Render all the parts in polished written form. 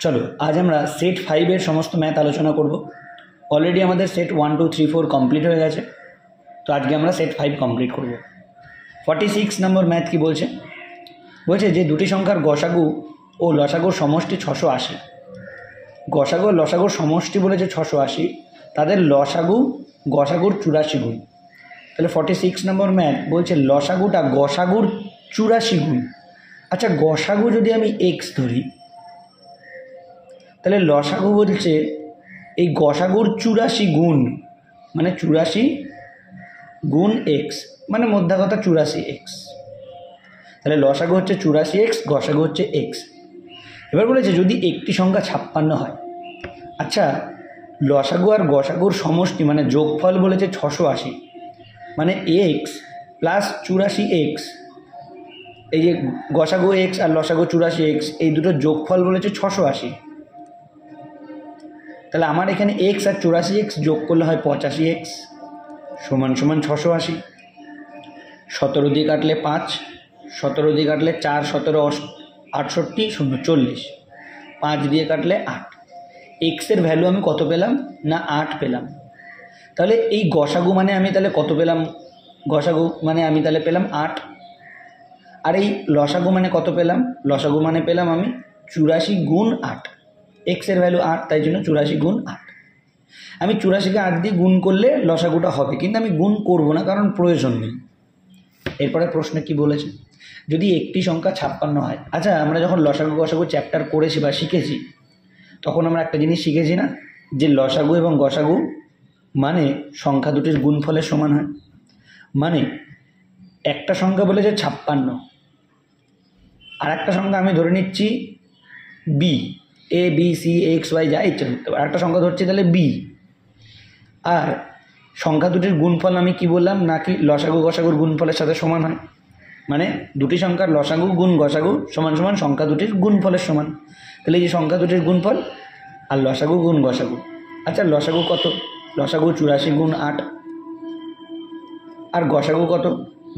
চলো আজ আমরা সেট 5 এর সমস্ত ম্যাথ আলোচনা করব। অলরেডি আমাদের সেট 1 2 3 4 কমপ্লিট হয়ে গেছে, তো আজকে আমরা সেট 5 কমপ্লিট করব। 46 নম্বর ম্যাথ কি বলছে? বলছে যে দুটি সংখ্যার গসাগু ও লসাগুর সমষ্টি 680। গসাগু ও লসাগুর সমষ্টি বলেছে 680, তাদের লসাগু গসাগুর 84 গুণ। তাহলে 46 নম্বর ম্যাথ বলছে লসাগুটা গসাগুর 84 গুণ। আচ্ছা, গসাগু যদি আমি এক্স ধরি, তাহলে লসাগু বলছে এই গসাগুর 84 গুণ, মানে 84 গুণ এক্স, মানে মোদ্দা কথা 84 এক্স। তাহলে লসাগু হচ্ছে 84 এক্স, গসাগু হচ্ছে এক্স। এবার বলেছে যদি একটি সংখ্যা 56 হয়। আচ্ছা, লসাগু আর গসাগুর সমষ্টি মানে যোগফল বলেছে 680, মানে এক্স প্লাস 84 এক্স। এই যে গসাগু এক্স আর লসাগু 84 এক্স, এই দুটো যোগফল বলেছে 680। তাহলে আমার এখানে এক্স আর 84 এক্স যোগ করলে হয় 85 এক্স সমান সমান 680। 17 দিয়ে কাটলে 5, 17 দিয়ে কাটলে 4, 17 68 0 40, 5 দিয়ে কাটলে 8। এক্সের ভ্যালু আমি কত পেলাম না 8 পেলাম। তাহলে এই গসাগু মানে আমি তাহলে কত পেলাম? গসাগু মানে আমি তাহলে পেলাম 8। আর এই লসাগু মানে কত পেলাম? লসাগু মানে পেলাম আমি 84 গুণ 8। এক্সের ভ্যালু 8, তাই জন্য 84 গুণ 8। আমি 84কে 8 দিয়ে গুণ করলে লসাগুটা হবে, কিন্তু আমি গুণ করব না, কারণ প্রয়োজন নেই। এরপরে প্রশ্ন কি বলেছে? যদি একটি সংখ্যা 56 হয়। আচ্ছা, আমরা যখন লসাগু গসাগু চ্যাপ্টার করেছি বা শিখেছি, তখন আমরা একটা জিনিস শিখেছি না, যে লসাগু এবং গসাগু মানে সংখ্যা দুটির গুণফলের সমান হয়। মানে একটা সংখ্যা বলেছে 56, আর একটা সংখ্যা আমি ধরে নিচ্ছি B, A B C x Y যা ইচ্ছা ধরতে পারে, একটা সংখ্যা ধরছি তাহলে বি। আর সংখ্যা দুটির গুণফল আমি কি বললাম, নাকি লসাগু গসাগুর গুণফলের সাথে সমান হয়। মানে দুটি সংখ্যার লসাগু গুণ গসাগু সমান সমান সংখ্যা দুটির গুণফলের সমান। তাহলে এই যে সংখ্যা দুটির গুণফল আর লসাগু গুণ গসাগু। আচ্ছা, লসাগু কত? লসাগু 84 গুণ 8। আর গসাগু কত?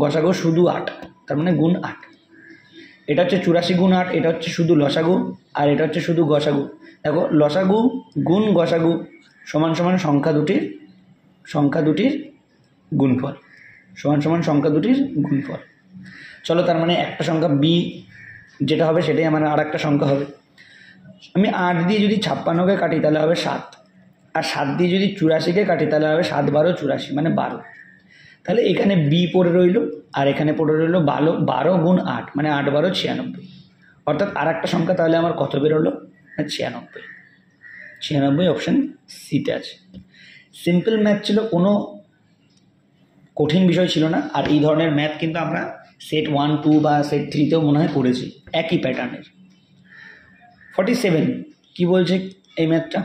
গসাগু শুধু 8, তার মানে গুণ 8। এটা হচ্ছে 84 গুণ 8, এটা হচ্ছে শুধু লসাগু, আর এটা হচ্ছে শুধু গসাগু। দেখো, লসাগু গুণ গসাগু সমান সমান সংখ্যা দুটির গুণফল, সমান সমান সংখ্যা দুটির গুণফল। চলো, তার মানে একটা সংখ্যা বি যেটা হবে সেটাই আমার আর একটা সংখ্যা হবে। আমি 8 দিয়ে যদি 56কে কাটি তাহলে হবে 7, আর 7 দিয়ে যদি 84কে কাটি তাহলে হবে 7 12 84, মানে 12। তাহলে এখানে বি পড়ে রইল, আর এখানে পড়ে রইল 12 গুণ 8, মানে 8 12 96। অর্থাৎ আর একটা সংখ্যা তাহলে আমার কত বেরোলো না 96। 96 অপশান সিতে আছে। সিম্পল ম্যাথ ছিল, কোনো কঠিন বিষয় ছিল না। আর এই ধরনের ম্যাথ কিন্তু আমরা সেট 1 2 বা সেট 3তেও মনে হয় করেছি, একই প্যাটার্নের। 47 কি বলছে এই ম্যাথটা?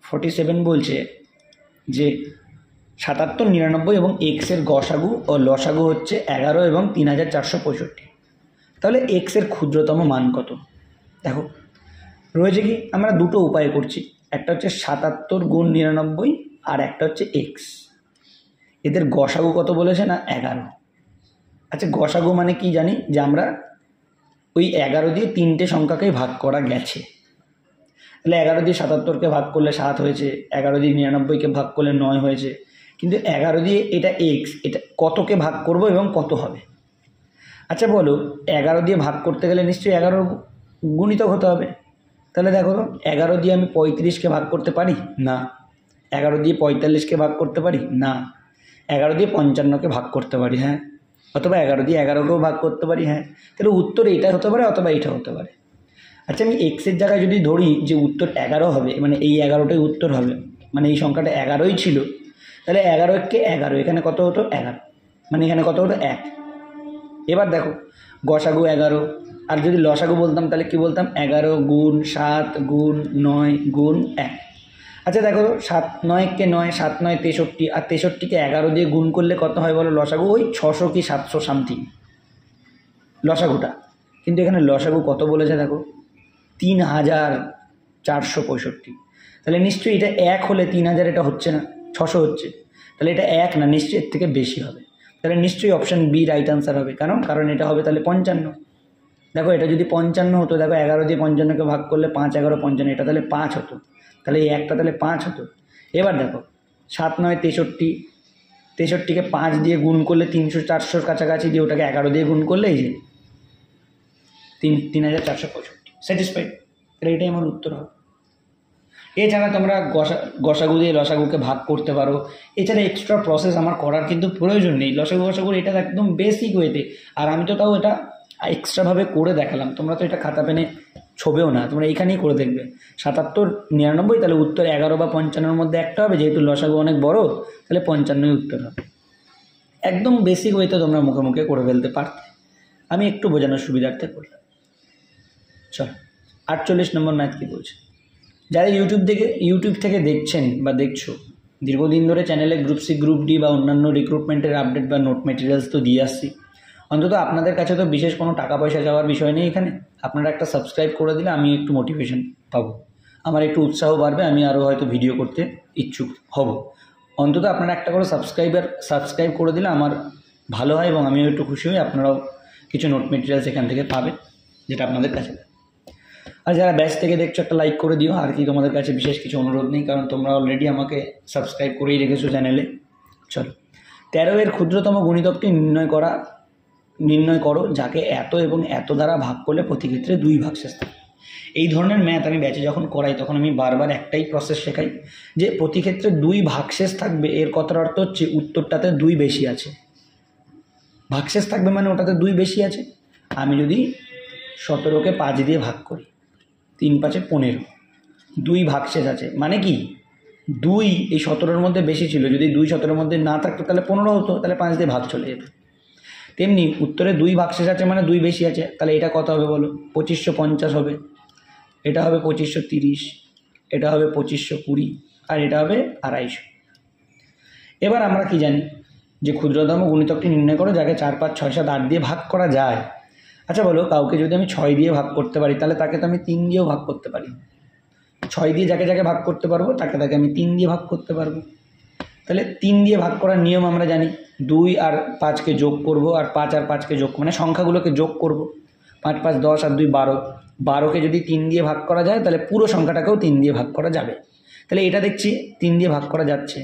47 বলছে যে 77 99 এবং এক্সের গসাগু ও লসাগু হচ্ছে 11 এবং 3465। তাহলে এক্সের ক্ষুদ্রতম মান কত? দেখো, রয়েছে কি, আমরা দুটো উপায় করছি। একটা হচ্ছে 77 গুণ 99, আর একটা হচ্ছে এক্স। এদের গসাগু কত বলেছে না 11। আচ্ছা, গসাগু মানে কি জানি, যে আমরা ওই 11 দিয়ে 3টে সংখ্যাকেই ভাগ করা গেছে। তাহলে 11 দিয়ে 77কে ভাগ করলে 7 হয়েছে, 11 দিয়ে 99কে ভাগ করলে 9 হয়েছে। কিন্তু 11 দিয়ে এটা এক্স, এটা কতকে ভাগ করব এবং কত হবে? আচ্ছা বলো, 11 দিয়ে ভাগ করতে গেলে নিশ্চয়ই 11 গুণিতক হতে হবে। তাহলে দেখো, 11 দিয়ে আমি 35কে ভাগ করতে পারি না, 11 দিয়ে 45কে ভাগ করতে পারি না, 11 দিয়ে 55কে ভাগ করতে পারি, হ্যাঁ, অথবা 11 দিয়ে 11কেও ভাগ করতে পারি, হ্যাঁ। তাহলে উত্তর এইটা হতে পারে অথবা এইটা হতে পারে। আচ্ছা, আমি এক্সের জায়গায় যদি ধরি যে উত্তর 11 হবে, মানে এই 11টাই উত্তর হবে, মানে এই সংখ্যাটা 11ই ছিল, তাহলে 11কে 11, এখানে কত হতো 11, মানে এখানে কত হতো 1। এবার দেখো, গসাগু 11, আর যদি লসাগু বলতাম তাহলে কি বলতাম? 11 গুণ 7 গুণ 9 গুণ 1। আচ্ছা দেখো, 7 9কে 9, 7 9 63, আর 63কে 11 দিয়ে গুণ করলে কত হয় বলো? লসাগু ওই 600 কি 700 সামথিং লসাগুটা। কিন্তু এখানে লসাগু কত বলেছে দেখো, 3465। তাহলে নিশ্চয়ই এটা 1 হলে 3000 এটা হচ্ছে না, 600 হচ্ছে। তাহলে এটা 1 না, নিশ্চয়ই এর থেকে বেশি হবে। তাহলে নিশ্চয়ই অপশান বি রাইট আনসার হবে। কারণ এটা হবে তাহলে 55। দেখো এটা যদি 55 হতো, দেখো 11 দিয়ে 55কে ভাগ করলে 5 11 55, এটা তাহলে 5 হতো, তাহলে এই একটা তাহলে 5 হতো। এবার দেখো 7 9 63, 63কে 5 দিয়ে গুণ করলে 300 400 কাছাকাছি, দিয়ে ওটাকে 11 দিয়ে গুণ করলে এই যে 3465, স্যাটিসফাইড। তাহলে এটাই আমার উত্তর হবে। এছাড়া তোমরা গসাগু দিয়ে লসাগুকে ভাগ করতে পারো। এছাড়া এক্সট্রা প্রসেস আমার করার কিন্তু প্রয়োজন নেই। লসাগু গসাগুর এটা একদম বেসিক ওয়েতে, আর আমি তো তাও এটা এক্সট্রাভাবে করে দেখালাম। তোমরা তো এটা খাতা পেনে ছবেও না, তোমরা এইখানেই করে দেখবে। 77 99, তাহলে উত্তর 11 বা 55-র মধ্যে একটা হবে। যেহেতু লসাগু অনেক বড়, তাহলে 55ই উত্তর হবে। একদম বেসিক ওয়েতে তোমরা মুখে মুখে করে ফেলতে পারতে, আমি একটু বোঝানোর সুবিধার্থে করলাম। চলো 48 নম্বর ম্যাথ কী বলছে। যারা ইউটিউব থেকে দেখছেন বা দেখছো, দীর্ঘদিন ধরে চ্যানেলে গ্রুপ সি গ্রুপ ডি বা অন্যান্য রিক্রুটমেন্টের আপডেট বা নোট মেটেরিয়ালস তো দিয়ে আসছি। অন্তত আপনাদের কাছে তো বিশেষ কোনো টাকা পয়সা যাওয়ার বিষয় নেই এখানে। আপনারা একটা সাবস্ক্রাইব করে দিলে আমি একটু মোটিভেশন পাবো, আমার একটু উৎসাহ বাড়বে, আমি আরও হয়তো ভিডিও করতে ইচ্ছুক হব। অন্তত আপনারা একটা করে সাবস্ক্রাইব করে দিলে আমার ভালো হয় এবং আমিও একটু খুশি হই। আপনারাও কিছু নোট মেটেরিয়ালস এখান থেকে পাবেন, যেটা আপনাদের কাছে। আর যারা ব্যাচ থেকে দেখছো একটা লাইক করে দিও। আর কি তোমাদের কাছে বিশেষ কিছু অনুরোধ নেই, কারণ তোমরা অলরেডি আমাকে সাবস্ক্রাইব করেই রেখেছো চ্যানেলে। চলো 13 এর ক্ষুদ্রতম গুণিতকটি নির্ণয় করো যাকে এত এবং এত দ্বারা ভাগ করলে প্রতি ক্ষেত্রে 2 ভাগশেষ থাকে। এই ধরনের ম্যাথ আমি ব্যাচে যখন করাই তখন আমি বারবার একটাই প্রসেস শেখাই, যে প্রতি ক্ষেত্রে 2 ভাগশেষ থাকবে। এর কথার অর্থ হচ্ছে উত্তরটাতে 2 বেশি আছে। ভাগশেষ থাকবে মানে ওটাতে 2 বেশি আছে। আমি যদি 17কে 5 দিয়ে ভাগ করি, 3 5 15, 2 ভাগশেষ আছে মানে কি 2 এই 17-র মধ্যে বেশি ছিল। যদি 2 17-র মধ্যে না থাকতো তাহলে 15 হতো, তাহলে 5 দিয়ে ভাগ চলে যেত। তেমনি উত্তরে 2 ভাগশেষ আছে মানে 2 বেশি আছে। তাহলে এটা কত হবে বলো? 2550 হবে, এটা হবে 2530, এটা হবে 2520, আর এটা হবে 250। এবার আমরা কি জানি যে ক্ষুদ্রতম গুণিতকটি নির্ণয় করো যাকে 4 5 6 7 8 দিয়ে ভাগ করা যায়। আচ্ছা বলো, কাউকে যদি আমি 6 দিয়ে ভাগ করতে পারি, তাহলে তাকে তো আমি 3 দিয়েও ভাগ করতে পারি। 6 দিয়ে যাকে যাকে ভাগ করতে পারবো তাকে আমি 3 দিয়ে ভাগ করতে পারবো। তাহলে 3 দিয়ে ভাগ করার নিয়ম আমরা জানি। 2 আর 5কে যোগ করব, আর 5 আর 5কে যোগ, মানে সংখ্যাগুলোকে যোগ করব। 5 5 10 আর 2 12, 12কে যদি 3 দিয়ে ভাগ করা যায় তাহলে পুরো সংখ্যাটাকেও 3 দিয়ে ভাগ করা যাবে। তাহলে এটা দেখছি 3 দিয়ে ভাগ করা যাচ্ছে।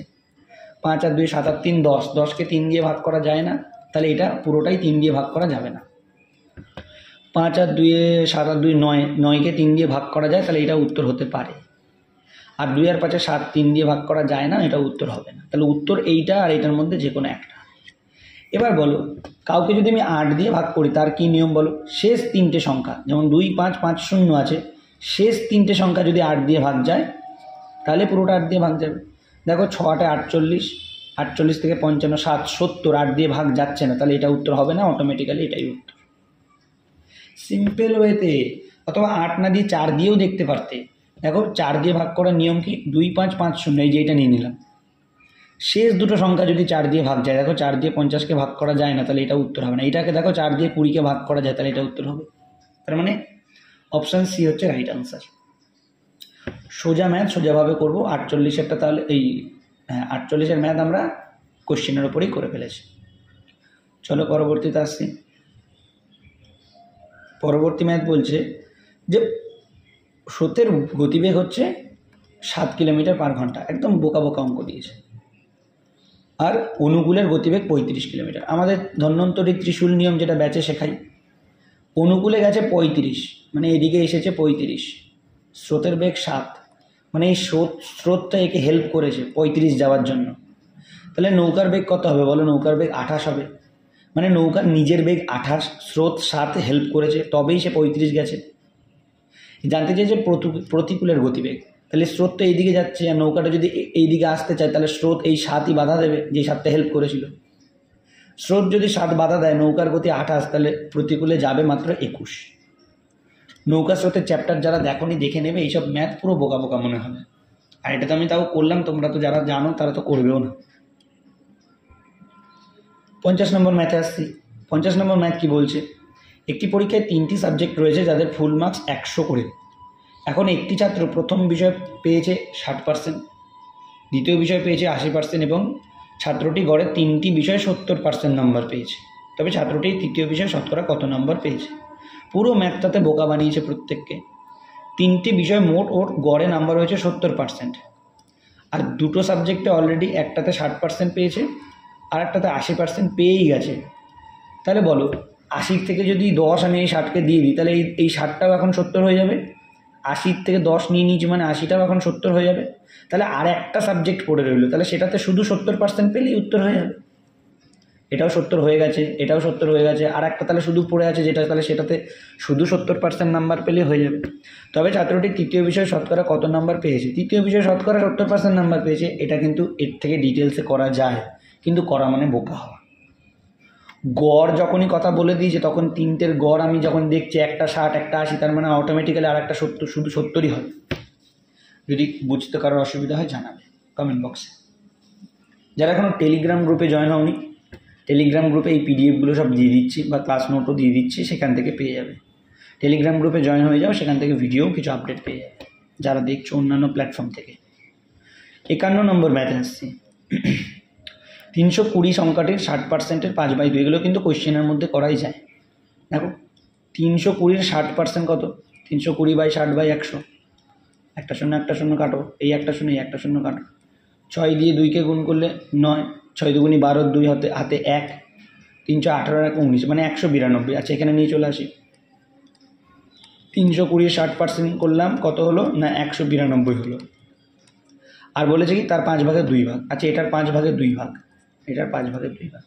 5 আর 2 7 আর 3 10, 10কে 3 দিয়ে ভাগ করা যায় না, তাহলে এটা পুরোটাই 3 দিয়ে ভাগ করা যাবে না। 5 আর 2 7 আর 2 9, 9কে 3 দিয়ে ভাগ করা যায়, তাহলে এটা উত্তর হতে পারে। আর 2 আর 5 7, 3 দিয়ে ভাগ করা যায় না, এটা উত্তর হবে না। তাহলে উত্তর এইটা আর এটার মধ্যে যে কোনো একটা। এবার বলো, কাউকে যদি আমি 8 দিয়ে ভাগ করি তার কি নিয়ম বলো? শেষ 3টে সংখ্যা, যেমন 2 5 5 0 আছে, শেষ 3টে সংখ্যা যদি 8 দিয়ে ভাগ যায় তাহলে পুরোটা 8 দিয়ে ভাগ যাবে। দেখো 6 8 48, 48 থেকে 55 7 70, 8 দিয়ে ভাগ যাচ্ছে না, তাহলে এটা উত্তর হবে না, অটোমেটিক্যালি এটাই উত্তর। সিম্পল ওয়েতে। অথবা 8 না দিয়ে 4 দিয়েও দেখতে পারতে। দেখো 4 দিয়ে ভাগ করার নিয়ম কি? 2 5 5 0, এই যে এটা নিয়ে নিলাম। শেষ দুটো সংখ্যা যদি 4 দিয়ে ভাগ যায়, দেখো 4 দিয়ে 50কে ভাগ করা যায় না, তাহলে এটা উত্তর হবে না। এটাকে দেখো 4 দিয়ে 20কে ভাগ করা যায়, তাহলে এটা উত্তর হবে। তার মানে অপশান সি হচ্ছে রাইট আনসার। সোজা ম্যাথ সোজাভাবে করবো। 48-এরটা তাহলে এই 48-এর ম্যাথ আমরা কোশ্চেনের ওপরেই করে ফেলেছি। চলো পরবর্তীতে আসছি। পরবর্তী ম্যাথ বলছে যে স্রোতের গতিবেগ হচ্ছে 7 কিলোমিটার পার ঘন্টা। একদম বোকা বোকা অঙ্ক দিয়েছে। আর অনুকূলের গতিবেগ 35 কিলোমিটার। আমাদের ধন্বন্তরী ত্রিশূল নিয়ম যেটা ব্যাচে শেখাই, অনুকূলে গেছে 35, মানে এদিকে এসেছে 35, স্রোতের বেগ 7, মানে এই স্রোতটা একে হেল্প করেছে 35 যাওয়ার জন্য। তাহলে নৌকার বেগ কত হবে বলো? নৌকার বেগ 28 হবে, মানে নৌকার নিজের বেগ 28, স্রোত 7 হেল্প করেছে, তবেই সে 35 গেছে। জানতে চেয়েছে প্রতিকূলের গতিবেগ। তাহলে স্রোত তো এইদিকে যাচ্ছে, আর নৌকাটা যদি এইদিকে আসতে চায় তাহলে স্রোত এই 7ই বাধা দেবে, যে 7টা হেল্প করেছিল। স্রোত যদি 7 বাধা দেয়, নৌকার গতি 28, তাহলে প্রতিকূলে যাবে মাত্র 21। নৌকা স্রোতের চ্যাপ্টার যারা দেখোনি দেখে নেবে, এইসব ম্যাথ পুরো বোকা বোকা মনে হবে। আর এটা তো আমি তাও করলাম, তোমরা তো যারা জানো তারা তো করবেও না। 50 নম্বর ম্যাথে আসছি। 50 নম্বর ম্যাথ কি বলছে? একটি পরীক্ষায় 3টি সাবজেক্ট রয়েছে যাদের ফুল মার্কস 100 করে। এখন একটি ছাত্র প্রথম বিষয় পেয়েছে 60%, দ্বিতীয় বিষয় পেয়েছে 80%, এবং ছাত্রটি গড়ে 3টি বিষয়ে 70% নম্বর পেয়েছে। তবে ছাত্রটি তৃতীয় বিষয়ে শতকরা কত নম্বর পেয়েছে? পুরো ম্যাথটাতে বোকা বানিয়েছে প্রত্যেককে। 3টে বিষয় মোট ওর গড়ে নাম্বার হয়েছে 70%, আর দুটো সাবজেক্টে অলরেডি একটাতে 60% পেয়েছে আর একটাতে 80% পেয়েই গেছে। তাহলে বলো 80 থেকে যদি 10 আমি এই 60কে দিয়ে দিই, তাহলে এই 60টাও এখন 70 হয়ে যাবে। 80 থেকে 10 নিয়ে নিয়েছি মানে 80টাও এখন 70 হয়ে যাবে। তাহলে আর একটা সাবজেক্ট পড়ে রইলো, তাহলে সেটাতে শুধু 70% পেলেই উত্তর হয়ে যাবে। এটাও 70 হয়ে গেছে, এটাও 70 হয়ে গেছে, আর একটা তাহলে শুধু পড়ে আছে যেটা, তাহলে সেটাতে শুধু 70% নাম্বার পেলেই হয়ে যাবে। তবে ছাত্রটি তৃতীয় বিষয়ে শতকরা কত নাম্বার পেয়েছে? তৃতীয় বিষয়ে শতকরা 70% নাম্বার পেয়েছে। এটা কিন্তু এর থেকে ডিটেলসে করা যায়, কিন্তু করা মানে বোকা হওয়া। গড় যখনই কথা বলে দিয়েছে তখন 3টের গড় আমি যখন দেখছি একটা 60 একটা 80, তার মানে অটোমেটিক্যালি আর একটা 70, শুধু 70ই হবে। যদি বুঝতে কারোর অসুবিধা হয় জানাবে কমেন্ট বক্সে। যারা এখনও টেলিগ্রাম গ্রুপে জয়েন হওনি, টেলিগ্রাম গ্রুপে এই পিডিএফগুলো সব দিয়ে দিচ্ছি বা ক্লাস নোটও দিয়ে দিচ্ছি, সেখান থেকে পেয়ে যাবে। টেলিগ্রাম গ্রুপে জয়েন হয়ে যাও, সেখান থেকে ভিডিও কিছু আপডেট পেয়ে যাবে যারা দেখছো অন্যান্য প্ল্যাটফর্ম থেকে। 51 নম্বর ম্যাথে আসছি। 320 সংখ্যাটির 60%-এর 5/2, এগুলো কিন্তু কোয়েশ্চেনের মধ্যে করাই যায়। দেখো 320-র 60% কত? 320/60/100। একটা শূন্য একটা শূন্য কাটো, এই একটা শূন্য এই একটা শূন্য কাটো। 6 দিয়ে 2কে গুণ করলে 9, 6 দুগুণি 12, 2 হাতে 1, 318 আর 19 মানে 192। আচ্ছা এখানে নিয়ে চলে আসি। 320-র 60% করলাম, কত হলো না 192 হলো। আর বলেছে কি তার 5 ভাগের 2 ভাগ। আচ্ছা এটার 5 ভাগের 2 ভাগ, এটার 5 ভাগের 2 ভাগ।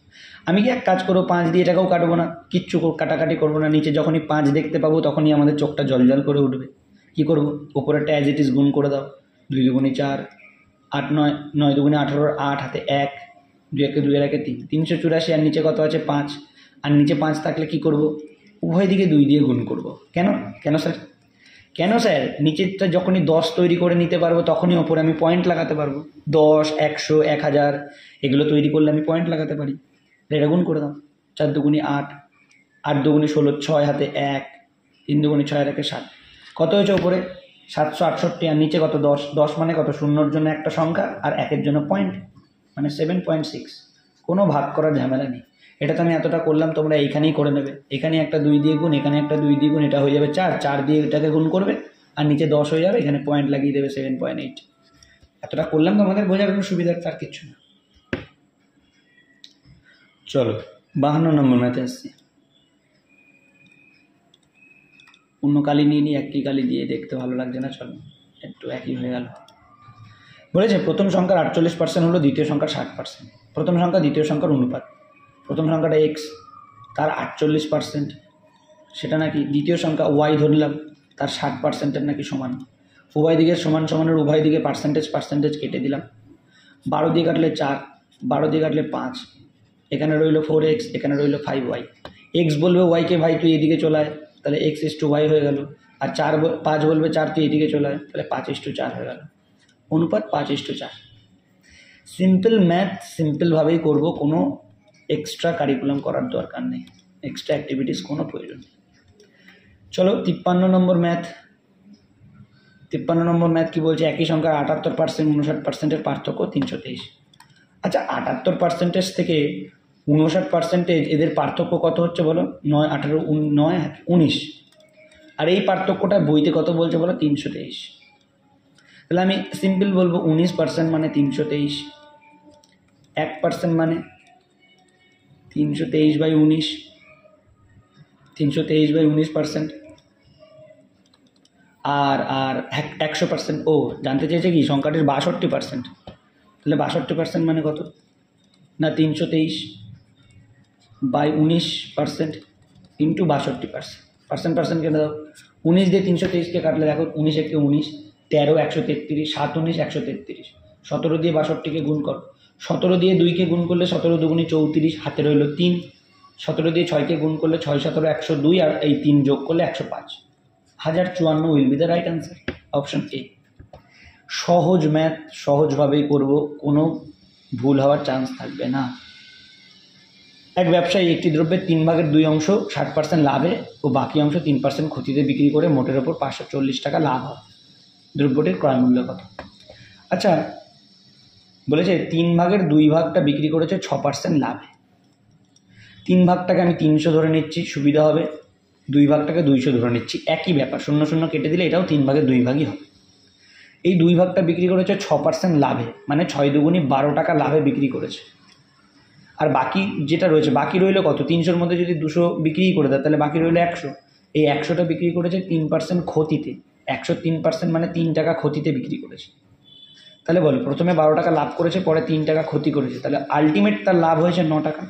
আমি কি এক কাজ করবো, 5 দিয়ে এটাকেও কাটবো না, কিচ্ছু কাটাকাটি করবো না। নিচে যখনই 5 দেখতে পাবো তখনই আমাদের চোখটা জল করে উঠবে। কি করবো, ওপরেরটা অ্যাজ ইট ইজ গুণ করে দাও। 2 দুগুণি 4, 8 9, 9 দুগুণি 18, 8 হাতে 1, 2 একে 2 এর একে 3, 384। আর নিচে কত আছে 5, আর নিচে 5 থাকলে কি করব, উভয় দিকে 2 দিয়ে গুণ করব। কেন স্যার? কেন স্যার? নিচেরটা যখনই 10 তৈরি করে নিতে পারবো তখনই ওপরে আমি পয়েন্ট লাগাতে পারবো। 10, 100, 1000 এগুলো তৈরি করলে আমি পয়েন্ট লাগাতে পারি। এটা গুণ করে দাও। 4 দুগুণি 8, 8 দুগুণি 16, 6 হাতে 1, 3 দুগুণি 6 এর একে 7। কত হয়েছে ওপরে 768, আর নিচে কত 10। 10 মানে কত, শূন্যর জন্য একটা সংখ্যা আর একের জন্য পয়েন্ট, মানে 7.6। কোনো ভাগ করার ঝামেলা নেই। এটা তো আমি এতটা করলাম, তোমরা এইখানেই করে নেবে। এখানে একটা 2 দিয়ে গুণ, এখানে একটা 2 দিয়ে গুণ, এটা হয়ে যাবে 4, 4 দিয়ে এটাকে গুণ করবে আর নিচে 10 হয়ে যাবে, এখানে পয়েন্ট লাগিয়ে দেবে 7.8। এতটা করলাম তোমাদের বোঝার কোনো সুবিধা, তার কিচ্ছু না। চলো 52 নম্বর ম্যাথে আসছি। অন্য কালি নিয়ে নিই, একই কালি দিয়ে দেখতে ভালো লাগছে না, চলো একটু একই হয়ে গেল। বলেছে প্রথম সংখ্যার 48% হলো দ্বিতীয় সংখ্যার 60%। প্রথম সংখ্যা দ্বিতীয় সংখ্যার অনুপাত। প্রথম সংখ্যাটা x, তার 48%, সেটা নাকি দ্বিতীয় সংখ্যা y ধরলাম, তার 60%-এর নাকি সমান। উভয় দিকে সমান সমানের উভয় দিকে পার্সেন্টেজ কেটে দিলাম। 12 দিয়ে কাটলে 4, 12 দিয়ে কাটলে 5, এখানে রইল 4x, এখানে রইল 5y। x বলবে y-কে ভাই তুই এদিকে চলায়, তাহলে x/y হয়ে গেল। আর 5 বলবে 4 তুই এদিকে চলায়, তাহলে 5/4 হয়ে গেল। অনুপাত 5/4। সিম্পল ম্যাথ সিম্পলভাবেই করব, কোনো এক্সট্রা কারিকুলাম করার দরকার নেই, এক্সট্রা অ্যাক্টিভিটিস কোনো প্রয়োজন নেই। চলো 53 নম্বর ম্যাথ। 53 নম্বর ম্যাথ কী বলছে, একই সংখ্যার 78%, 59%-এর পার্থক্য 323। আচ্ছা 78% থেকে 59% এদের পার্থক্য কত হচ্ছে বলো? 9, 18, 9, 19। আর এই পার্থক্যটা বইতে কত বলছে বলো? 323। তাহলে আমি সিম্পল বলবো 19% মানে 323, 1% মানে 323/19, 323/19%। আর 100%। ও জানতে চেয়েছে কি সংখ্যাটির 62%। তাহলে 62% মানে কত না 323/19% ইন্টু 62%। পার্সেন্ট কেটে দাও। 19 দিয়ে 323-কে কাটলে দেখো 19 একে 19, 13 133, 7 19 133। 17 দিয়ে 62-কে গুণ করো। 17 দিয়ে 2-কে গুণ করলে 17 দুগুণি 34, হাতে রইল 3। 17 দিয়ে 6-কে গুণ করলে 6 17 102, আর এই 3 যোগ করলে 105। 1054 will be the right answer, option A. সহজ ম্যাথ, সহজভাবেই করব, কোনো ভুল হওয়ার চান্স থাকবে না। এক ব্যবসায়ী একটি দ্রব্যের 3 ভাগের 2 অংশ 60% লাভে ও বাকি অংশ 3% ক্ষতিতে বিক্রি করে মোটের ওপর 540 টাকা লাভ হয়। দ্রব্যটির ক্রয় মূল্য কত? আচ্ছা বলেছে 3 ভাগের 2 ভাগটা বিক্রি করেছে 6% লাভে। 3 ভাগটাকে আমি 300 ধরে নিচ্ছি, সুবিধা হবে। 2 ভাগটাকে 200 ধরে নিচ্ছি, একই ব্যাপার, 0 0 কেটে দিলে এটাও 3 ভাগের 2 ভাগই হবে। এই 2 ভাগটা বিক্রি করেছে 6% লাভে, মানে 6 দুগুণি 12 টাকা লাভে বিক্রি করেছে। আর বাকি যেটা রয়েছে, বাকি রইল কত, 300-র মধ্যে যদি 200 বিক্রি করে দেয় তাহলে বাকি রইল 100। এই 100টা বিক্রি করেছে 3% ক্ষতিতে, 103% মানে 3 টাকা ক্ষতিতে বিক্রি করেছে। তাহলে বলো, প্রথমে 12 টাকা লাভ করেছে, পরে 3 টাকা ক্ষতি করেছে, তাহলে আলটিমেট তার লাভ হয়েছে 9 টাকা।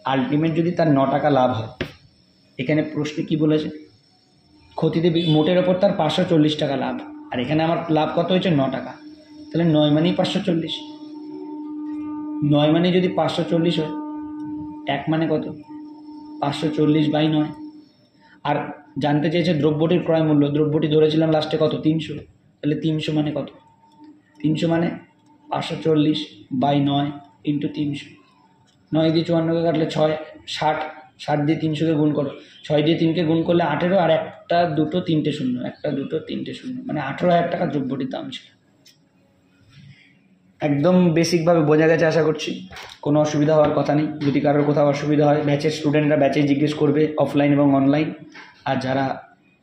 আলটিমেট যদি তার 9 টাকা লাভ হয়, এখানে প্রশ্নে কি বলেছে, ক্ষতিতে মোটের ওপর তার 540 টাকা লাভ, আর এখানে আমার লাভ কত হয়েছে 9 টাকা, তাহলে 9 মানেই 540, 9 মানে যদি 540 হয়, 1 মানে কত, 540/9। আর জানতে চেয়েছে দ্রব্যটির ক্রয় মূল্য, দ্রব্যটি ধরেছিলাম লাস্টে কত, 300, তাহলে 300 মানে কত, 300 মানে 540/9 ইন্টু 300, 9 দিয়ে 54কে কাটলে 6, 60, 60 দিয়ে 300কে গুণ করো, 6 দিয়ে 3কে গুণ করলে 18, আর 1টা 2টো 3টে শূন্য, 1টা 2টো 3টে শূন্য, মানে 18,000 টাকা দ্রব্যটির দাম ছিল। একদম বেসিকভাবে বোঝা গেছে আশা করছি, কোনো অসুবিধা হওয়ার কথা নেই। যদি কারোর কোথাও অসুবিধা হয়, ব্যাচের স্টুডেন্টরা ব্যাচে জিজ্ঞেস করবে, অফলাইন এবং অনলাইন। আর যারা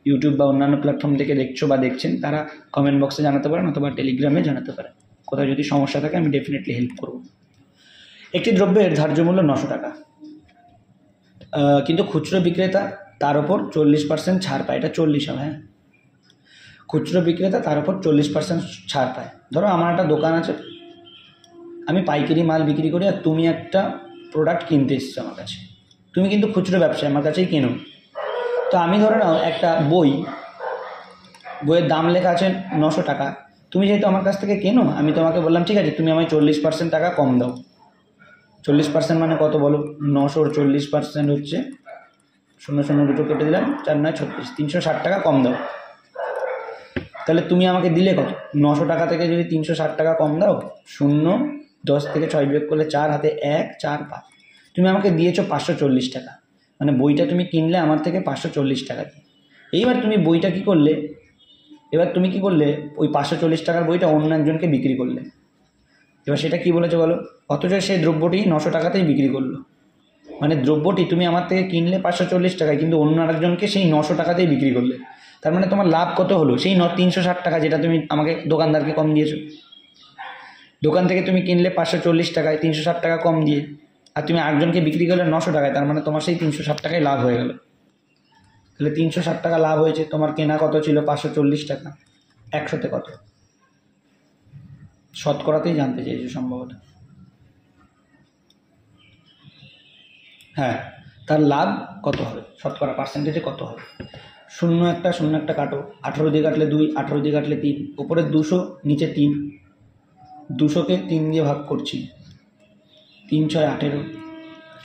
ইউটিউব বা অন্যান্য প্ল্যাটফর্ম থেকে দেখছো বা দেখছেন, তারা কমেন্ট বক্সে জানাতে পারেন অথবা টেলিগ্রামে জানাতে পারেন। কোথাও যদি সমস্যা থাকে আমি ডেফিনেটলি হেল্প করব। একটি দ্রব্যের ধার্য মূল্য 900 টাকা, কিন্তু খুচরো বিক্রেতা তার ওপর 40% ছাড় পায়, এটা 40 হবে, হ্যাঁ, খুচরো বিক্রেতা তার ওপর 40% ছাড় পায়। ধরো আমার একটা দোকান আছে, আমি পাইকারি মাল বিক্রি করি, আর তুমি একটা প্রোডাক্ট কিনতে এসছো আমার কাছে, তুমি কিন্তু খুচরো ব্যবসায়ী, আমার কাছেই কেনো। তো আমি ধরে নাও একটা বইয়ের দাম লেখা আছে 900 টাকা, তুমি যেহেতু আমার কাছ থেকে কেনো, আমি তোমাকে বললাম ঠিক আছে তুমি আমায় 40% টাকা কম দাও। 40% মানে কত বলো, 900-র 40% হচ্ছে 0 0 2টো কেটে দিলাম, 4 9 36, 360 টাকা কম দাও। তাহলে তুমি আমাকে দিলে কত, 900 টাকা থেকে যদি 360 টাকা কম দাও, 0, 10 থেকে 6 বিয়োগ করলে 4, হাতে 1, 4, 5, তুমি আমাকে দিয়েছো 540 টাকা, মানে বইটা তুমি কিনলে আমার থেকে 540 টাকা দিয়ে। এইবার তুমি বইটা কী করলে, এবার তুমি কী করলে, ওই 540 টাকার বইটা অন্য একজনকে বিক্রি করলে। এবার সেটা কি বলেছে বলো, অথচ সেই দ্রব্যটি 900 টাকাতেই বিক্রি করলো, মানে দ্রব্যটি তুমি আমার থেকে কিনলে 540 টাকায়, কিন্তু অন্য আরেকজনকে সেই 900 টাকাতেই বিক্রি করলে। তার মানে তোমার লাভ কত হলো, সেই 360 টাকা যেটা তুমি আমাকে দোকানদারকে কম দিয়েছো। দোকান থেকে তুমি কিনলে 540 টাকায়, 360 টাকা কম দিয়ে, আর তুমি আরেকজনকে বিক্রি করলে 900 টাকায়, তার মানে তোমার সেই 360 টাকায় লাভ হয়ে গেল। তাহলে 360 টাকা লাভ হয়েছে, তোমার কেনা কত ছিল 540 টাকা, 100তে কত, শতকরাতেই জানতে চেয়েছো সম্ভবত। হ্যাঁ, তার লাভ কত হবে, শতকরা পার্সেন্টেজে কত হবে। 0 একটা 0 একটা কাটো, 18 দিয়ে কাটলে 2, 18 দিয়ে কাটলে 3, উপরে 200 নিচে 3, 200কে 3 দিয়ে ভাগ করছি, 3 6 18,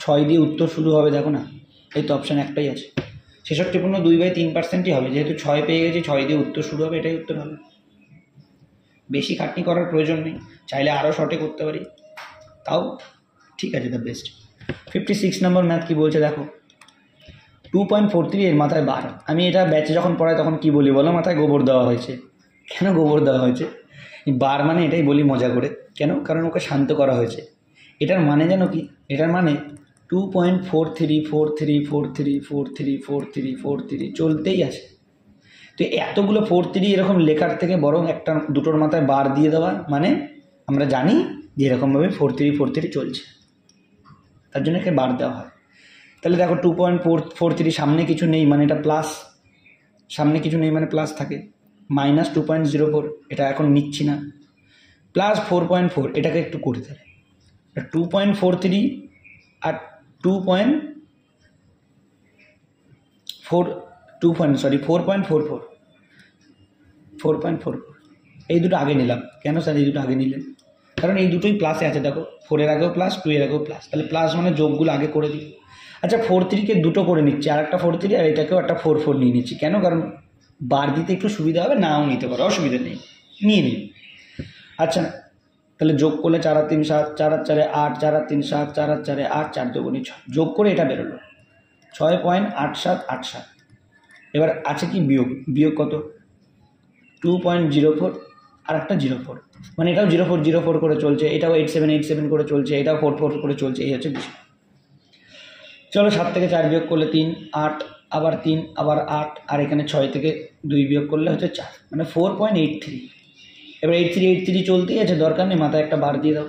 6 দিয়ে উত্তর শুরু হবে, দেখো না, এই তো অপশান একটাই আছে, 66.2/3%ই হবে, যেহেতু 6 পেয়ে গেছি, 6 দিয়ে উত্তর শুরু হবে, এটাই উত্তর হবে। বেশি খাটনি করার প্রয়োজন নেই, চাইলে আরও শর্টে করতে পারি, তাও ঠিক আছে, দ্য বেস্ট। 56 নম্বর ম্যাথ কি বলছে দেখো, 2.43 এর মাথায় বার। আমি এটা ব্যাচে যখন পড়াই তখন কি বলি বলো, মাথায় গোবর দেওয়া হয়েছে। কেন গোবর দেওয়া হয়েছে, বার মানে এটাই বলি মজা করে, কেন, কারণ ওকে শান্ত করা হয়েছে। এটার মানে জানো কি, এটার মানে 2.434343434343 চলতেই আছে। তো এতগুলো 43 এরকম লেখার থেকে বরং একটা দুটোর মাথায় বার দিয়ে দেওয়া, মানে আমরা জানি যে এরকমভাবে 4343 চলছে, তার জন্য একে বার দেওয়া হয়। তাহলে দেখো 2.43 সামনে কিছু নেই মানে এটা প্লাস, সামনে কিছু নেই মানে প্লাস থাকে, মাইনাস 2.04 এটা এখন নিচ্ছি না, প্লাস 4.4 এটাকে একটু করে দেয়, 2.43 আর 4.44 এই দুটো আগে নিলাম। কেন স্যার এই দুটো আগে নিলেন, কারণ এই দুটোই প্লাসে আছে, দেখো 4 এর আগেও প্লাস, 2 এর আগেও প্লাস, তাহলে প্লাস মানে যোগগুলো আগে করে দিই। আচ্ছা 43কে দুটো করে নিচ্ছি, আর একটা 43 আর এটাকেও একটা 44 নিয়ে নিচ্ছি, কেন, কারণ বার দিতে একটু সুবিধা হবে, নাও নিতে পারো, অসুবিধা নেই, নিয়ে নিই। আচ্ছা তাহলে যোগ করলে 4 আর 3 7, 4 আর 4 8, 4 আর 3 7, 4 আর 4 8, 4 2 6, যোগ করে এটা বেরোলো 6.8787। এবার আছে কি বিয়োগ কত, 2.04 আর একটা 04, মানে এটাও 04 করে চলছে, এটাও 87 করে চলছে, এটাও 44 করে চলছে, এই হচ্ছে বিষয়। চলো 7 থেকে 4 বিয়োগ করলে 3, 8, আবার 3, আবার 8, আর এখানে 6 থেকে 2 বিয়োগ করলে হচ্ছে 4, মানে 4.83। এবার 83 চলতেই আছে, দরকার নেই, মাথায় একটা বার দিয়ে দাও।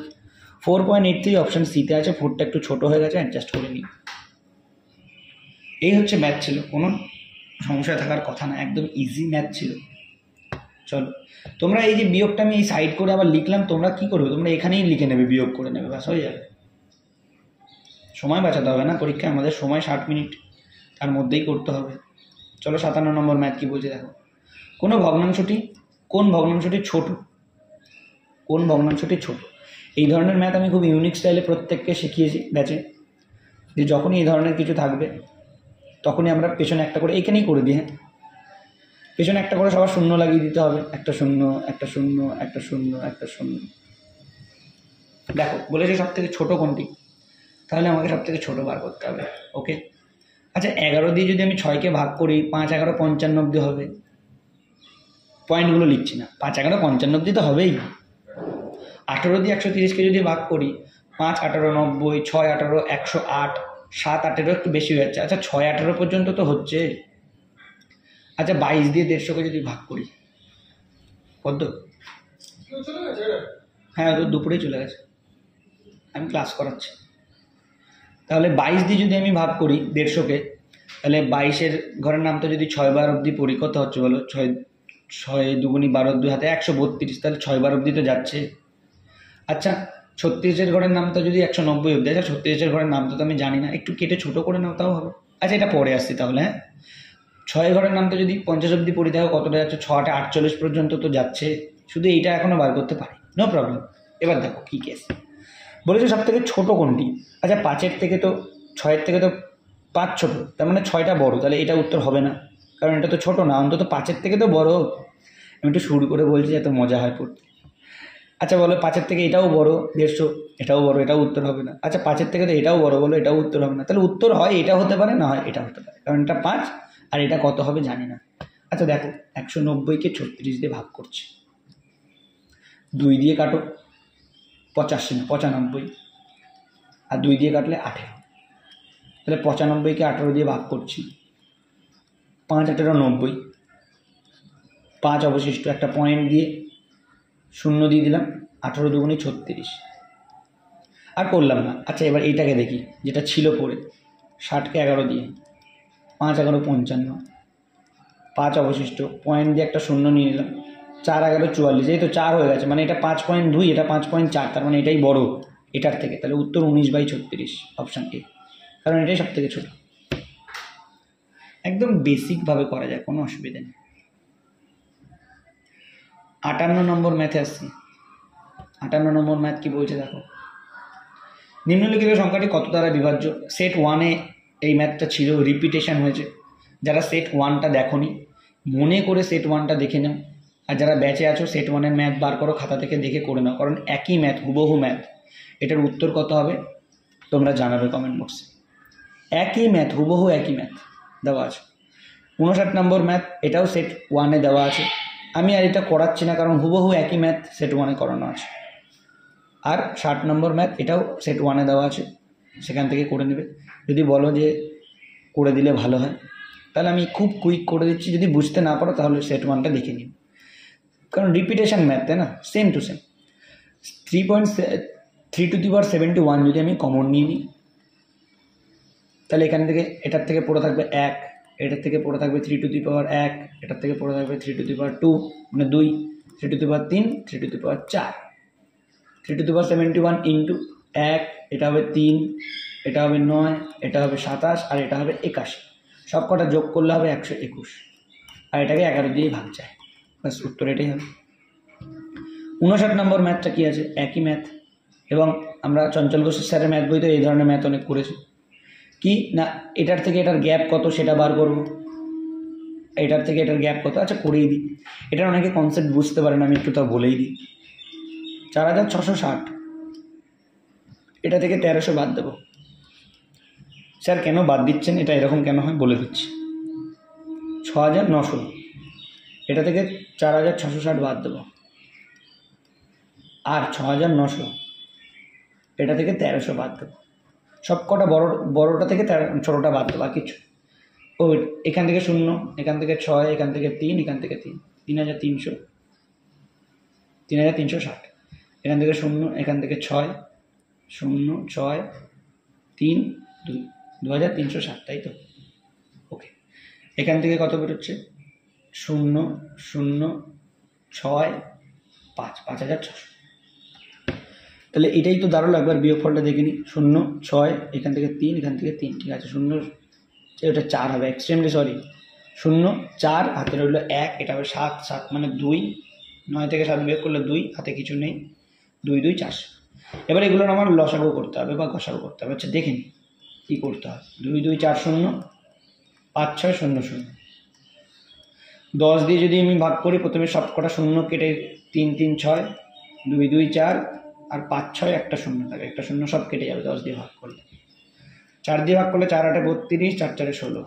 4.83 অপশান সিতে আছে, 4টা একটু ছোটো হয়ে গেছে, অ্যাডজাস্ট করে নিই। এই হচ্ছে ম্যাথ ছিল, কোনো সমস্যা থাকার কথা না, একদম ইজি ম্যাথ ছিল। চলো তোমরা এই যে বিয়োগটা আমি এই সাইড করে আবার লিখলাম, তোমরা কি করবে, তোমরা এখানেই লিখে নেবে, বিয়োগ করে নেবে, ব্যাস হয়ে যাবে। সময় বাঁচাতে হবে না পরীক্ষায়, আমাদের সময় 60 মিনিট, তার মধ্যেই করতে হবে। চলো 57 নম্বর ম্যাথ কি বলছে দেখো। কোন ভগ্নাংশটি ছোট, কোন ভগ্নাংশটি ছোট। এই ধরনের ম্যাথ আমি খুব ইউনিক স্টাইলে প্রত্যেককে শিখিয়েছি ব্যাচে, যে যখনই এই ধরনের কিছু থাকবে তখনই আমরা পেছনে একটা করে, এখানেই করে দিই, হ্যাঁ পেছনে একটা করে সবার শূন্য লাগিয়ে দিতে হবে, একটা শূন্য, একটা শূন্য, একটা শূন্য, একটা শূন্য। দেখো বলেছে সব থেকে ছোটো কোনটি, তাহলে আমাকে সব থেকে ছোটো বার করতে হবে। ওকে, আচ্ছা 11 দিয়ে যদি আমি 6কে ভাগ করি, 5, 11, 55 অব্দি হবে। পয়েন্টগুলো লিখছি না, 5, 11, 55 অব্দি তো হবেই। 18 দিয়ে 130কে যদি ভাগ করি, 5, 18, 90, 6, 18, 108, 7, 18 একটু বেশি হয়ে যাচ্ছে। আচ্ছা 6, 18 পর্যন্ত তো হচ্ছে। আচ্ছা 22 দিয়ে 150কে যদি ভাগ করি, কত? হ্যাঁ তো দুপুরেই চলে গেছে, আমি ক্লাস করাচ্ছি। তাহলে 22 দিয়ে যদি আমি ভাগ করি 150কে, তাহলে 22-এর ঘরের নামটা যদি 6 বার অবধি পড়ি, কত হচ্ছে বলো? 6 2 12, 2 হাতে 132, তাহলে 6 বার অবধি তো যাচ্ছে। আচ্ছা 36-এর ঘরের নামটা যদি 190 অবধি, আচ্ছা 36-এর ঘরের নামটা তো আমি জানি না, একটু কেটে ছোটো করে নাও তাও হবে। আচ্ছা এটা পরে আসছি তাহলে, হ্যাঁ 6 ঘরের নামটা যদি 50 অবধি পড়ি, দেখো কতটা যাচ্ছে, 6, 8, 48 পর্যন্ত তো যাচ্ছে। শুধু এইটা এখনও বার করতে পারি, নো প্রবলেম। এবার দেখো কী কেস বলেছে, সব থেকে ছোটো কোনটি। আচ্ছা 5-এর থেকে তো 6-এর থেকে তো 5 ছোটো, তার মানে 6টা বড়, তাহলে এটা উত্তর হবে না, কারণ এটা তো ছোটো না, অন্তত 5-এর থেকে তো বড়। আমি একটু শুরু করে বলছি এত মজা হয় পড়তে। আচ্ছা বলো 5-এর থেকে এটাও বড়, 150, এটাও বড়, এটাও উত্তর হবে না। আচ্ছা 5-এর থেকে তো এটাও বড়, বলো এটাও উত্তর হবে না। তাহলে উত্তর হয় এটা হতে পারে, না হয় এটা হতে পারে, কারণ এটা 5 আর এটা কত হবে জানি না। আচ্ছা দেখো 190কে 36 দিয়ে ভাগ করছি, 2 দিয়ে কাটো, 85 না 95, আর 2 দিয়ে কাটলে 18, তাহলে 95কে 18 দিয়ে ভাগ করছি, 5, 18, 90, 5 অবশিষ্ট, একটা পয়েন্ট দিয়ে 0 দিয়ে দিলাম, 18 দুগুণে 36, আর করলাম না। আচ্ছা এবার এইটাকে দেখি, যেটা ছিল পরে, 60কে 11 দিয়ে, 5, 11, 55, 5 অবশিষ্ট, পয়েন্ট দিয়ে একটা 0 নিয়ে নিলাম, 4, 11, 44, এই তো 4 হয়ে গেছে, মানে এটা 5.2, এটা 5.4, তার মানে এটাই বড় এটার থেকে, তাহলে উত্তর 19/36, অপশান এ, কারণ এটাই সব থেকে ছোট। একদম বেসিকভাবে করা যায়, কোনো অসুবিধা নেই। 58 নম্বর ম্যাথে আসছি। 58 নম্বর ম্যাথ কি বলছে দেখো, নিম্নলিখিত সংখ্যাটি কত দ্বারা বিভাজ্য। সেট 1-এ এই ম্যাথটা ছিল, রিপিটেশন হয়েছে। যারা সেট 1টা দেখোনি, মনে করে সেট 1টা দেখে নাও, আর যারা ব্যাচে আছো সেট 1-এর ম্যাথ বার করো, খাতা থেকে দেখে করে নাও, কারণ একই ম্যাথ, হুবহু ম্যাথ। এটার উত্তর কত হবে তোমরা জানাবে কমেন্ট বক্সে। একই ম্যাথ, হুবহু একই ম্যাথ দেওয়া আছে। 59 নম্বর ম্যাথ, এটাও সেট 1-এ দেওয়া আছে। আমি আর এটা করাচ্ছি না, কারণ হুবহু একই ম্যাথ সেট 1-এ করানো আছে। আর 60 নম্বর ম্যাথ, এটাও সেট 1-এ দেওয়া আছে, সেখান থেকে করে নেবে। যদি বলো যে করে দিলে ভালো হয়, তাহলে আমি খুব কুইক করে দিচ্ছি, যদি বুঝতে না পারো তাহলে সেট 1টা দেখে নিন, কারণ রিপিটেশন ম্যাথ, তাই না, সেম টু সেম। 3/71 যদি আমি কমন নিয়ে নিই, তাহলে এখান থেকে এটার থেকে পড়ে থাকবে 1, এটার থেকে পড়ে থাকবে 3/1, এটার থেকে পড়ে থাকবে 3/2, মানে 2, 3/3, 3/4, 3/71 ইন্টু 1, এটা হবে 3, এটা হবে 9, এটা হবে 27, আর এটা হবে 81, সব কটা যোগ করলে হবে 121, আর এটাকে 11 দিয়ে ভাগ যায়, বাস উত্তর এটাই হবে। 59 নম্বর ম্যাথটা কী আছে, একই ম্যাথ, এবং আমরা চঞ্চল ঘোষ স্যারের ম্যাথ বইতে এই ধরনের ম্যাথ অনেক করেছি। কি না, এটার থেকে এটার গ্যাপ কত সেটা বার করব, এটার থেকে এটার গ্যাপ কত, আচ্ছা করেই দিই। এটার অনেকে কনসেপ্ট বুঝতে পারেন, আমি একটু তা বলেই দিই। 4660, এটা থেকে 1300 বাদ দেবো। স্যার কেন বাদ দিচ্ছেন, এটা এরকম কেন হয় বলে দিচ্ছি। 6900, এটা থেকে 4660 বাদ দেবো, আর 6900, এটা থেকে 1300 বাদ দেবো। সব কটা বড়টা থেকে ছোটোটা বাদ দেওয়া কিছু। ও এখান থেকে 0, এখান থেকে 6, এখান থেকে 3, এখান থেকে 3, 3300, 3360। এখান থেকে 0, এখান থেকে 6, 0, 6, 3, 2, 2360, তাই তো? ওকে, এখান থেকে কত বেরোচ্ছে? 0, 0, 6, 5, 5600। তাহলে এটাই তো দাঁড়ালো। একবার বিয়োগফলটা দেখে নিই। 0, 6, এখান থেকে 3, এখান থেকে 3, ঠিক আছে। 0, এটা 4 হবে, এক্সট্রিমলি সরি। 0, 4, হাতে রইল 1, এটা হবে 7, 7 মানে 2, 9 থেকে 7 বিয়োগ করলে 2, হাতে কিছু নেই, 2, 2, 4। এবার এগুলোর আমার লসাগু করতে হবে বা গসাগু করতে হবে। আচ্ছা দেখে নিই কী করতে হবে। 2, 2, 4, 0, 5, 6, 0, 0। 10 দিয়ে যদি আমি ভাগ করি, প্রথমে সব কটা 0 কেটে 3, 3, 6, 2, 2, 4 আর 5, 6, একটা 0 থাকে, একটা 0 সব কেটে যাবে 10 দিয়ে ভাগ করলে। 4 দিয়ে ভাগ করলে 4, 8, 32, 4, 4, 16,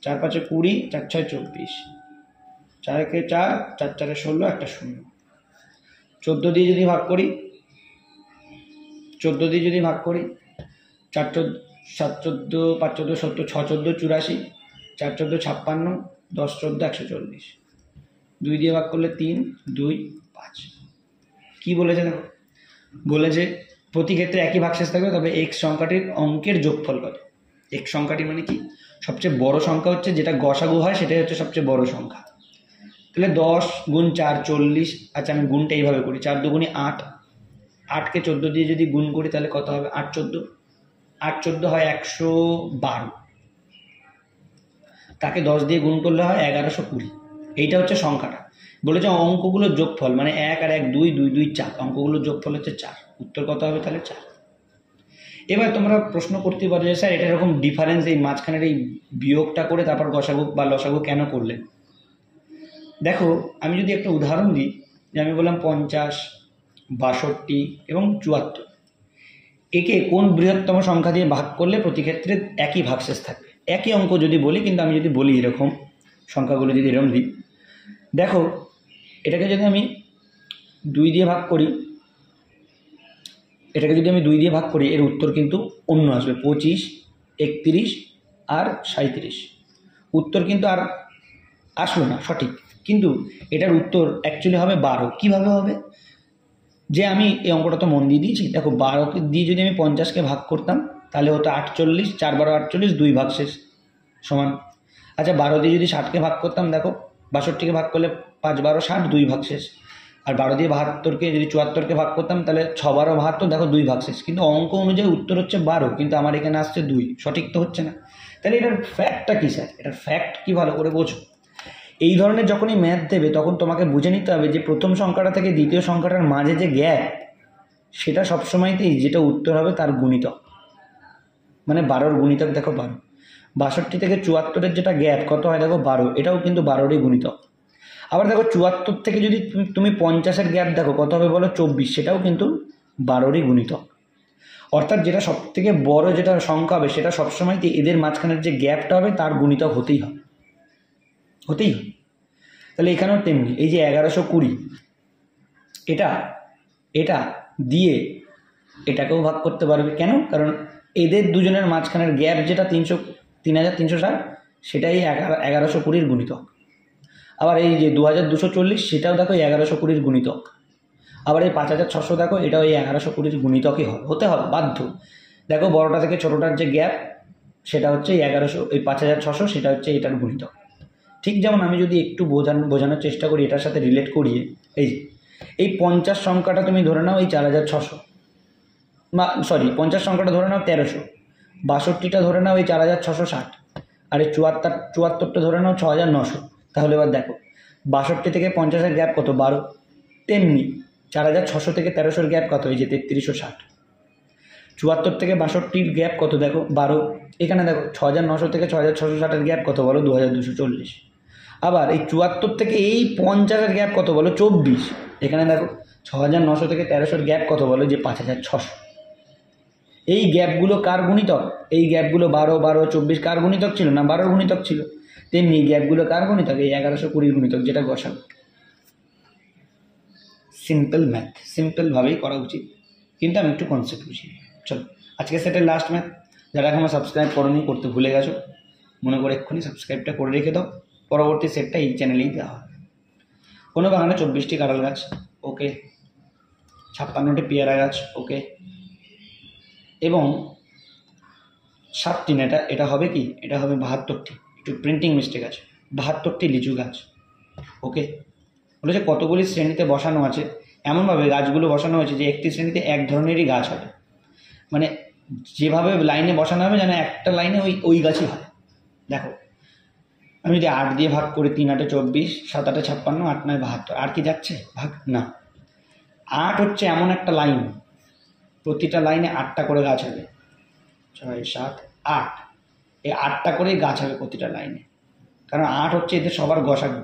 4, 5, 20, 4, 6, 24, 4, 1, 4, 4, 4, 16, একটা 0। 14 দিয়ে যদি ভাগ করি, 14 দিয়ে যদি ভাগ করি, 4, 7, 14, 5, 14, 17, 6, 14, 84, 4, 14, 56, 10, 14, 140। 2 দিয়ে ভাগ করলে 3, 2, 5। কী বলেছে দেখো, বলেছে প্রতি ক্ষেত্রে একই ভাগশেষ থাকবে, তবে x সংখ্যাটির অঙ্কের যোগফল কত। x সংখ্যাটি মানে কি? সবচেয়ে বড় সংখ্যা হচ্ছে যেটা গসাগু হয়, সেটাই হচ্ছে সবচেয়ে বড় সংখ্যা। তাহলে 10 গুণ 4, 40। আচ্ছা আমি গুণটা এইভাবে করি, 4 2 8, 8কে 14 দিয়ে যদি গুণ করি তাহলে কত হবে? 8 14, 8 14 হয় 112, তাকে 10 দিয়ে গুণ করলে হয় 1120। এইটা হচ্ছে সংখ্যাটা। বলেছে অঙ্কগুলোর যোগফল মানে 1 আর 1 2, 2 2 4, অঙ্কগুলোর যোগফল হচ্ছে 4। উত্তর কত হবে তাহলে? 4। এবার তোমরা প্রশ্ন করতে পারো যে স্যার এটা এরকম ডিফারেন্স, এই মাঝখানের এই বিয়োগটা করে তারপর গসাগু বা লসাগু কেন করলেন? দেখো আমি যদি একটা উদাহরণ দিই, যে আমি বললাম 50, 62 এবং 74, একে কোন বৃহত্তম সংখ্যা দিয়ে ভাগ করলে প্রতি ক্ষেত্রে একই ভাগশেষ থাকবে? একই অঙ্ক যদি বলি, কিন্তু আমি যদি বলি এরকম সংখ্যাগুলো যদি এরকম দিই, দেখো এটাকে যদি আমি 2 দিয়ে ভাগ করি, এটাকে যদি আমি 2 দিয়ে ভাগ করি, এর উত্তর কিন্তু অন্য আসবে। 25, 31 আর 37, উত্তর কিন্তু আর আসলো না সঠিক, কিন্তু এটার উত্তর অ্যাকচুয়ালি হবে 12। কীভাবে হবে? যে আমি এই অঙ্কটা তো মন দিয়ে দিয়েছি। দেখো 12কে দিয়ে যদি আমি 50কে ভাগ করতাম তাহলে হতো 48, 4 12 48, 2 ভাগশেষ সমান। আচ্ছা 12 দিয়ে যদি 60কে ভাগ করতাম, দেখো 62কে ভাগ করলে 5 12 60, 2 ভাগশেষ। আর 12 দিয়ে 72কে যদি 74কে ভাগ করতাম তাহলে 6 12 72, দেখো 2 ভাগশেষ। কিন্তু অঙ্ক অনুযায়ী উত্তর হচ্ছে 12, কিন্তু আমার এখানে আসছে 2, সঠিক তো হচ্ছে না। তাহলে এটার ফ্যাক্টটা কী স্যার? এটার ফ্যাক্ট কী ভালো করে বোঝো। এই ধরনের যখনই ম্যাথ দেবে তখন তোমাকে বুঝে নিতে হবে যে প্রথম সংখ্যাটা থেকে দ্বিতীয় সংখ্যাটার মাঝে যে গ্যাপ, সেটা সবসময়তেই যেটা উত্তর হবে তার গুণিতক, মানে 12র গুণিতক। দেখো 12, 62 থেকে 74-এর যেটা গ্যাপ কত হয় দেখো 12, এটাও কিন্তু 12রই গুণিতক। আবার দেখো 74 থেকে যদি তুমি 50-এর গ্যাপ দেখো কত হবে বলো? 24, সেটাও কিন্তু 12রই গুণিতক। অর্থাৎ যেটা সব থেকে বড় যেটা সংখ্যা হবে সেটা সবসময়তেই এদের মাঝখানের যে গ্যাপটা হবে তার গুণিতক হতেই হবে, হতেই হবে। তাহলে এখানেও তেমনি, এই যে 1120, এটা এটা দিয়ে এটাকেও ভাগ করতে পারবে। কেন? কারণ এদের দুজনের মাঝখানের গ্যাপ যেটা 3360, সেটাই 1120-র গুণিতক। আবার এই যে 2240, সেটাও দেখো 1120-র গুণিতক। আবার এই 5600 দেখো, এটাও এই 1120-র গুণিতকই হতে হবে বাধ্য। দেখো বড়টা থেকে ছোটোটার যে গ্যাপ, সেটা হচ্ছে এই 5600, সেটা হচ্ছে এটার গুণিতক। ঠিক যেমন আমি যদি একটু বোঝানোর চেষ্টা করি এটার সাথে রিলেট করিয়ে, এই 50 সংখ্যাটা তুমি ধরে নাও এই 4600, বা সরি 50 সংখ্যাটা ধরে নাও 1300, 62টা ধরে নাও এই 4660, আর এই 74টা ধরে নাও 6900। তাহলে এবার দেখো 62 থেকে 50-এর গ্যাপ কত? 12। তেমনি 4600 থেকে 1300-র গ্যাপ কত? এই যে 3360। 74 থেকে 62-র গ্যাপ কত? দেখো 12। এখানে দেখো 6900 থেকে 6660-এর গ্যাপ কত বলো? 2240। আবার এই 74 থেকে এই 50-এর গ্যাপ কত বলো? 24। এখানে দেখো 6900 থেকে 1300-র গ্যাপ কত বলো? যে 5600। এই গ্যাপগুলো কার গুণিতক? এই গ্যাপগুলো 12 12 24 কার গুণিতক ছিল? না 12-র গুণিতক ছিল। তেমনি গ্যাপগুলো কার গুণিতক? এই 1120-র গুণিতক, যেটা গসাগু। সিম্পল ম্যাথ, সিম্পলভাবেই করা উচিত, কিন্তু আমি একটু কনসেপ্ট বুঝি। চলো আজকে সেটের লাস্ট ম্যাথ। যারা এখনো সাবস্ক্রাইব করোনি, করতে ভুলে গেছো, মনে করে এক্ষুনি সাবস্ক্রাইবটা করে রেখে দাও। পরবর্তী সেটটা এই চ্যানেলেই দেওয়া হবে। কোনো বাগানে 24টি কাঁঠাল গাছ, ওকে। 56টি পেয়ারা গাছ, ওকে। এবং 7টি না, এটা হবে কি, এটা হবে 72টি, একটু প্রিন্টিং মিস্টেক আছে, 72টি লিচু গাছ, ওকে। বলেছে কতগুলি শ্রেণীতে বসানো আছে, এমনভাবে গাছগুলো বসানো হয়েছে যে একটি শ্রেণীতে এক ধরনেরই গাছ হবে, মানে যেভাবে লাইনে বসানো হবে যেন একটা লাইনে ওই গাছই হয়। দেখো আমি যদি 8 দিয়ে ভাগ করি, 3 8 24, 7 8 56, 8 9 72, আর কি যাচ্ছে ভাগ? না। 8 হচ্ছে এমন একটা লাইন, প্রতিটা লাইনে 8টা করে গাছ হবে, 6 7 8, এই 8টা করেই গাছ হবে প্রতিটা লাইনে, কারণ 8 হচ্ছে এদের সবার গসাগু।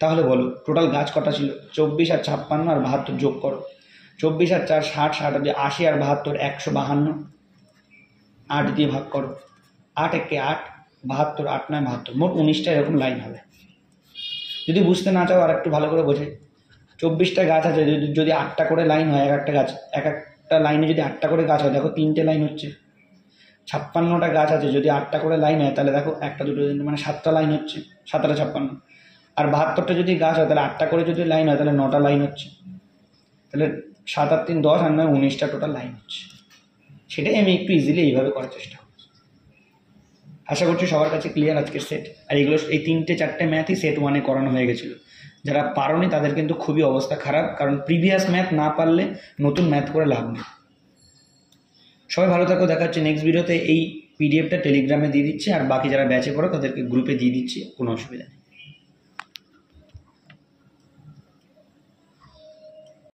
তাহলে বলো টোটাল গাছ কটা ছিল? 24 আর 56 আর 72 যোগ করো, 24 আর 4 60, 60 দিয়ে 80 আর 72 152, 8 দিয়ে ভাগ করো, 8 একে 8, 72, 8 9 72, মোট 19টা এরকম লাইন হবে। যদি বুঝতে না চাও আর একটু ভালো করে বোঝে, 24টা গাছ আছে, যদি 8টা করে লাইন হয়, এক একটা লাইনে যদি 8টা করে গাছ হয়, দেখো 3টে লাইন হচ্ছে। 56টা গাছ আছে, যদি 8টা করে লাইন হয়, তাহলে দেখো 1 2 3 মানে 7টা লাইন হচ্ছে, 7 8 56। আর 72টা যদি গাছ হয়, তাহলে 8টা করে যদি লাইন হয়, তাহলে 9টা লাইন হচ্ছে, তাহলে 7 আর 3 10 আর 9 19টা টোটাল লাইন হচ্ছে। সেটাই আমি একটু ইজিলি এইভাবে করার চেষ্টা করছি। আশা করছি সবার কাছে ক্লিয়ার আজকের সেট। আর এগুলো এই 3টে 4টে ম্যাথই সেট 1-এ করানো হয়ে গেছিলো। যারা পারোনি তাদের কিন্তু খুবই অবস্থা খারাপ, কারণ প্রিভিয়াস ম্যাথ না পারলে নতুন ম্যাথ করে লাভ নেই। সবাই ভালো থাকো, দেখা হচ্ছে নেক্সট ভিডিওতে। এই পিডিএফটা টেলিগ্রামে দিয়ে দিচ্ছি, আর বাকি যারা ব্যাচে পড়ো তাদেরকে গ্রুপে দিয়ে দিচ্ছি, কোনো অসুবিধা নেই।